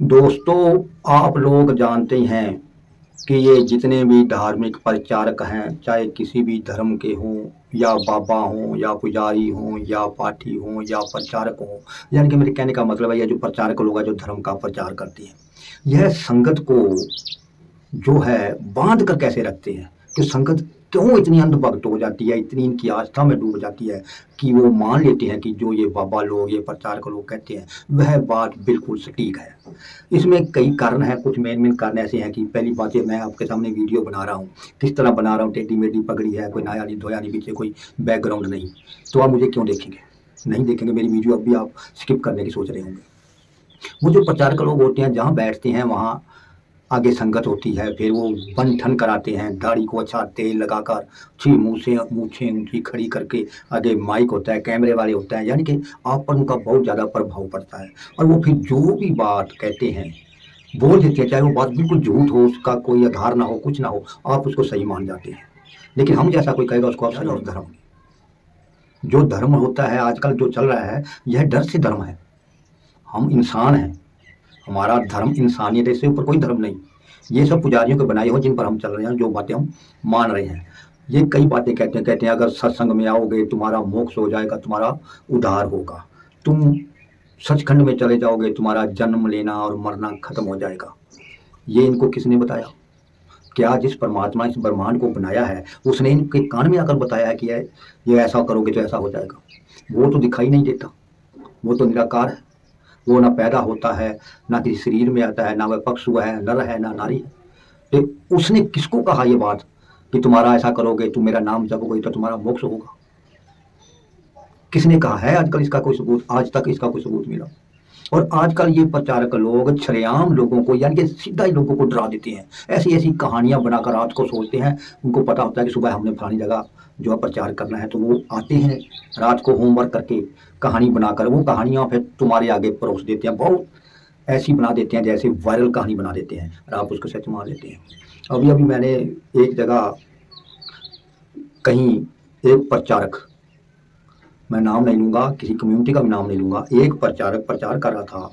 दोस्तों, आप लोग जानते हैं कि ये जितने भी धार्मिक प्रचारक हैं, चाहे किसी भी धर्म के हों या बाबा हों या पुजारी हों या पाठी हों या प्रचारक हों, यानी कि मेरे कहने का मतलब है ये जो प्रचारक लोग हैं जो धर्म का प्रचार करते हैं, यह संगत को जो है बांध कर कैसे रखते हैं कि संगत क्यों इतनी अंधभक्त हो जाती है, इतनी इनकी आस्था में डूब जाती है कि वो मान लेते हैं कि जो ये बाबा लोग, ये प्रचारक लोग कहते हैं वह बात बिल्कुल सटीक है। इसमें कई कारण हैं, कुछ मेन कारण ऐसे हैं कि पहली बात ये, मैं आपके सामने वीडियो बना रहा हूँ, किस तरह बना रहा हूँ, टेढ़ी मेढ़ी पगड़ी है, कोई नया नहीं धोया नहीं, पीछे कोई बैकग्राउंड नहीं, तो आप मुझे क्यों देखेंगे? नहीं देखेंगे मेरी वीडियो, अब भी आप स्किप करने की सोच रहे होंगे। वो जो प्रचारक लोग होते हैं जहाँ बैठते हैं वहाँ आगे संगत होती है, फिर वो बन ठन कराते हैं, दाढ़ी को अच्छा तेल लगाकर, अच्छी मूछें ऊंची खड़ी करके, आगे माइक होता है, कैमरे वाले होते हैं, यानी कि आप पर उनका बहुत ज़्यादा प्रभाव पड़ता है। और वो फिर जो भी बात कहते हैं बोल देते हैं, चाहे वो बात बिल्कुल झूठ हो, उसका कोई आधार ना हो, कुछ ना हो, आप उसको सही मान जाते हैं। लेकिन हम जैसा कोई कहेगा उसको आप सही नहीं। धर्म, जो धर्म होता है आजकल जो चल रहा है, यह डर से धर्म है। हम इंसान हैं, हमारा धर्म इंसानियत है, इससे ऊपर कोई धर्म नहीं। ये सब पुजारियों के बनाए हो जिन पर हम चल रहे हैं, जो बातें हम मान रहे हैं। ये कई बातें कहते हैं अगर सत्संग में आओगे तुम्हारा मोक्ष हो जाएगा, तुम्हारा उद्धार होगा, तुम सचखंड में चले जाओगे तुम्हारा जन्म लेना और मरना खत्म हो जाएगा। ये इनको किसने बताया? क्या जिस परमात्मा इस ब्रह्मांड को बनाया है उसने इनके कान में आकर बताया है कि ये ऐसा करोगे तो ऐसा हो जाएगा? वो तो दिखाई नहीं देता, वो तो निराकार है, वो ना पैदा होता है, ना किसी शरीर में आता है, ना वह पक्ष हुआ है, नर है ना नारी है। तो उसने किसको कहा ये बात कि तुम्हारा ऐसा करोगे, तुम मेरा नाम जपोगे तो तुम्हारा मोक्ष होगा? किसने कहा है? आजकल इसका कोई सबूत, आज तक इसका कोई सबूत मिला? और आजकल ये प्रचारक लोग छरेआम लोगों को, यानी कि सीधा ही लोगों को डरा देते हैं, ऐसी ऐसी कहानियां बनाकर रात को सोचते हैं। उनको पता होता है कि सुबह हमने फलानी जगह जो है प्रचार करना है, तो वो आते हैं रात को होमवर्क करके, कहानी बनाकर वो कहानियां फिर तुम्हारे आगे परोस देते हैं, बहुत ऐसी बना देते हैं जैसे वायरल कहानी बना देते हैं और आप उसको सच मान लेते हैं। अभी अभी मैंने एक जगह कहीं एक प्रचारक, मैं नाम नहीं लूंगा, किसी कम्युनिटी का भी नाम नहीं लूंगा, एक प्रचारक प्रचार कर रहा था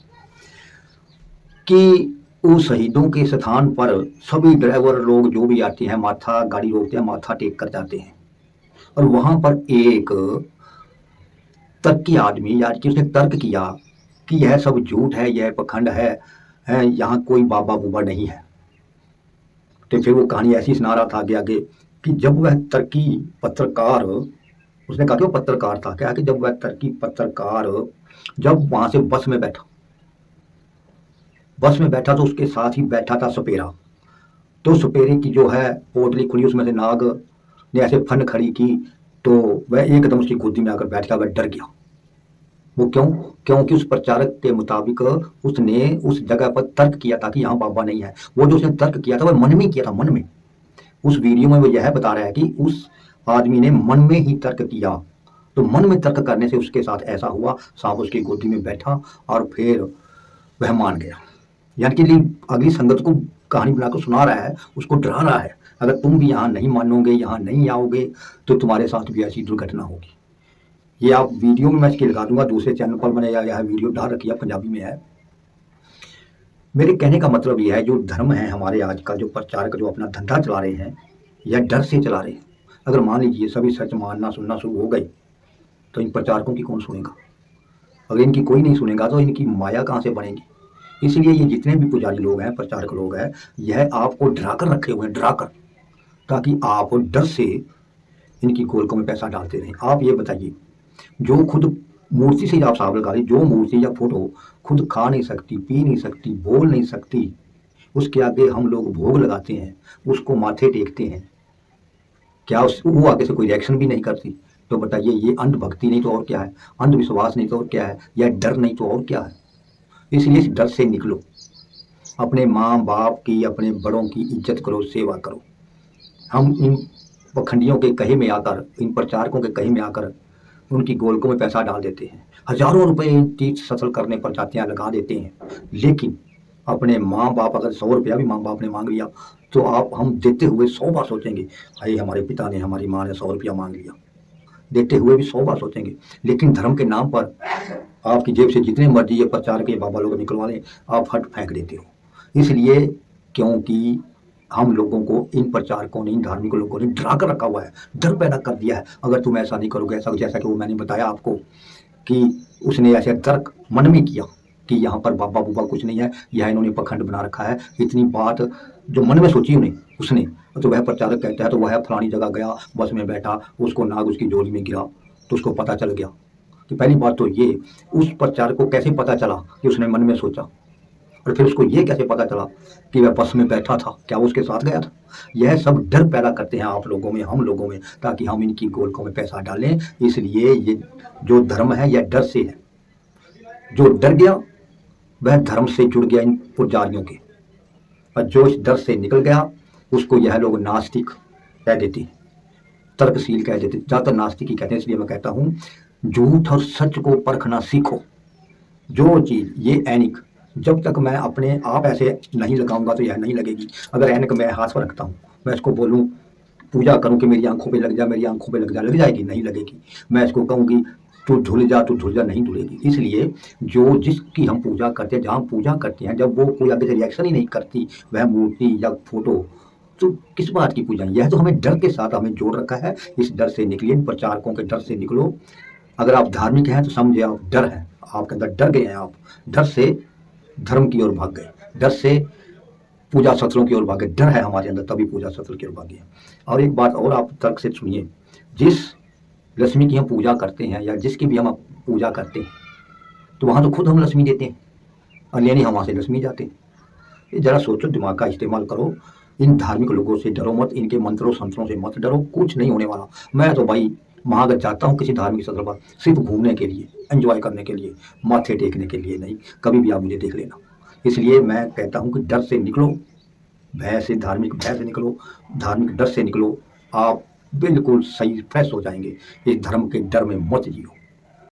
कि उस शहीदों के स्थान पर सभी ड्राइवर लोग जो भी आते हैं माथा, गाड़ी रोकते हैं, माथा टेक कर जाते हैं। और वहां पर एक तर्की आदमी, यार कि उसने तर्क किया कि यह सब झूठ है, यह पखंड है, यहाँ कोई बाबा बूबा नहीं है। तो फिर वो कहानी ऐसी सुना रहा था आगे आगे कि जब वह तर्की पत्रकार, उसने कहा कि वो पत्रकार था क्या, कि जब वह तर्की पत्रकार जब वहां से बस में बैठा तो उसके साथ ही बैठा था सपेरा। तो सपेरे की जो है पोटली खुली, उसमें से नाग ने ऐसे फन खड़ी की, तो वह एकदम उसकी गोदी में आकर बैठ गया, वह डर गया। वो क्यों? क्योंकि उस प्रचारक के मुताबिक उसने उस जगह पर तर्क किया था कि यहाँ बाबा नहीं है। वो जो उसने तर्क किया था वह मन में किया था, मन में। उस वीडियो में वो यह बता रहा है कि उस आदमी ने मन में ही तर्क किया, तो मन में तर्क करने से उसके साथ ऐसा हुआ, सांप उसकी गोदी में बैठा और फिर वह मान गया। यानी कि अगली संगत को कहानी बनाकर सुना रहा है, उसको डरा रहा है, अगर तुम भी यहाँ नहीं मानोगे, यहाँ नहीं आओगे तो तुम्हारे साथ भी ऐसी दुर्घटना होगी। ये आप वीडियो में मैं इसकी लगा दूंगा, दूसरे चैनल पर मैंने यह वीडियो डाल रखी है, पंजाबी में है। मेरे कहने का मतलब यह है, जो धर्म है हमारे आजकल, जो प्रचारक जो अपना धंधा चला रहे हैं, यह डर से चला रहे हैं। अगर मान लीजिए सभी सच मानना सुनना शुरू हो गए तो इन प्रचारकों की कौन सुनेगा? अगर इनकी कोई नहीं सुनेगा तो इनकी माया कहाँ से बनेगी? इसलिए ये जितने भी पुजारी लोग हैं, प्रचारक लोग हैं, यह आपको डरा कर रखे हुए हैं, डरा कर, ताकि आप डर से इनकी गोलकों में पैसा डालते रहें। आप ये बताइए, जो खुद मूर्ति से आप साहब लगा रही, जो मूर्ति या फोटो खुद खा नहीं सकती, पी नहीं सकती, बोल नहीं सकती, उसके आगे हम लोग भोग लगाते हैं, उसको माथे टेकते हैं, क्या वो आगे से कोई रिएक्शन भी नहीं करती? तो बताइए, ये अंधभक्ति नहीं तो और क्या है? अंधविश्वास नहीं तो और क्या है? या डर नहीं तो और क्या है? इसलिए इस डर से निकलो, अपने माँ बाप की, अपने बड़ों की इज्जत करो, सेवा करो। हम इन पखंडियों के कहे में आकर, इन प्रचारकों के कहे में आकर उनकी गोलकों में पैसा डाल देते हैं, हजारों रुपए तीर्थ सफल करने पर जाते हैं, लगा देते हैं। लेकिन अपने माँ बाप, अगर 100 रुपया भी माँ बाप ने मांग लिया तो आप हम देते हुए 100 बार सोचेंगे, भाई हमारे पिता ने, हमारी माँ ने 100 रुपया मांग लिया। देते हुए भी 100 बार सोचेंगे। लेकिन धर्म के नाम पर आपकी जेब से जितने मर्जी ये प्रचार के बाबा लोग निकलवा लें, आप हट फेंक देते हो। इसलिए क्योंकि हम लोगों को इन प्रचारकों ने, इन धार्मिक लोगों ने डरा कर रखा हुआ है, डर पैदा कर दिया है। अगर तुम ऐसा नहीं करोगे, ऐसा जैसा कि वो मैंने बताया आपको कि उसने ऐसे तर्क मन में किया कि यहाँ पर बाबा बुबा कुछ नहीं है, यह इन्होंने पखंड बना रखा है। इतनी बात जो मन में सोची उसने तो वह प्रचारक कहता है तो वह फलानी जगह गया, बस में बैठा, उसको नाग उसकी झोली में गिरा तो उसको पता चल गया। कि पहली बात तो ये, उस प्रचारक को कैसे पता चला कि उसने मन में सोचा, और फिर उसको ये कैसे पता चला कि वह बस में बैठा था, क्या वो उसके साथ गया था। यह सब डर पैदा करते हैं आप लोगों में, हम लोगों में, ताकि हम इनकी गोलकों में पैसा डालें। इसलिए ये जो धर्म है यह डर से है। जो डर गया वह धर्म से जुड़ गया इन पुजारियों के, और जो इस डर से निकल गया उसको यह लोग नास्तिक कह देते, तर्कशील कह देते, ज्यादातर नास्तिक ही कहते हैं। इसलिए मैं कहता हूँ झूठ और सच को परखना सीखो। जो चीज ये ऐनिक, जब तक मैं अपने आप ऐसे नहीं लगाऊंगा तो यह नहीं लगेगी। अगर ऐनक मैं हाथ पर रखता हूँ, मैं इसको बोलूँ पूजा करूँ कि मेरी आंखों पे लग जा, मेरी आंखों पे लग जा, लग जाएगी? नहीं लगेगी। मैं इसको कहूँगी तू धुल जा, तू धुल जा, नहीं धुलेगी। इसलिए जो जिसकी हम पूजा करते हैं, जहाँ पूजा करते हैं, जब वो कोई आगे से रिएक्शन ही नहीं करती वह मूर्ति या फोटो, तो किस बात की पूजा? यह तो हमें डर के साथ हमें जोड़ रखा है। इस डर से निकलिए, इन प्रचारकों के डर से निकलो। अगर आप धार्मिक हैं तो समझे आप डर है, आपके अंदर डर गए हैं, आप डर से धर्म की ओर भाग गए, डर से पूजा सत्रों की ओर भागे। डर है हमारे अंदर तभी पूजा सत्र की ओर भागे। और एक बात और आप तर्क से सुनिए, जिस लक्ष्मी की हम पूजा करते हैं या जिसकी भी हम पूजा करते हैं, तो वहां तो खुद हम लक्ष्मी देते हैं और लेने हम वहां से लक्ष्मी जाते हैं। ये जरा सोचो, दिमाग का इस्तेमाल करो। इन धार्मिक लोगों से डरो मत, इनके मंत्रों संतरों से मत डरो, कुछ नहीं होने वाला। मैं तो भाई वहां जाता हूँ किसी धार्मिक स्थल पर सिर्फ घूमने के लिए, एंजॉय करने के लिए, माथे टेकने के लिए नहीं। कभी भी आप मुझे देख लेना। इसलिए मैं कहता हूँ कि डर से निकलो, भय से, धार्मिक भय से निकलो, धार्मिक डर से निकलो। आप बिल्कुल सही फ्रेश हो जाएंगे। इस धर्म के डर में मत जियो।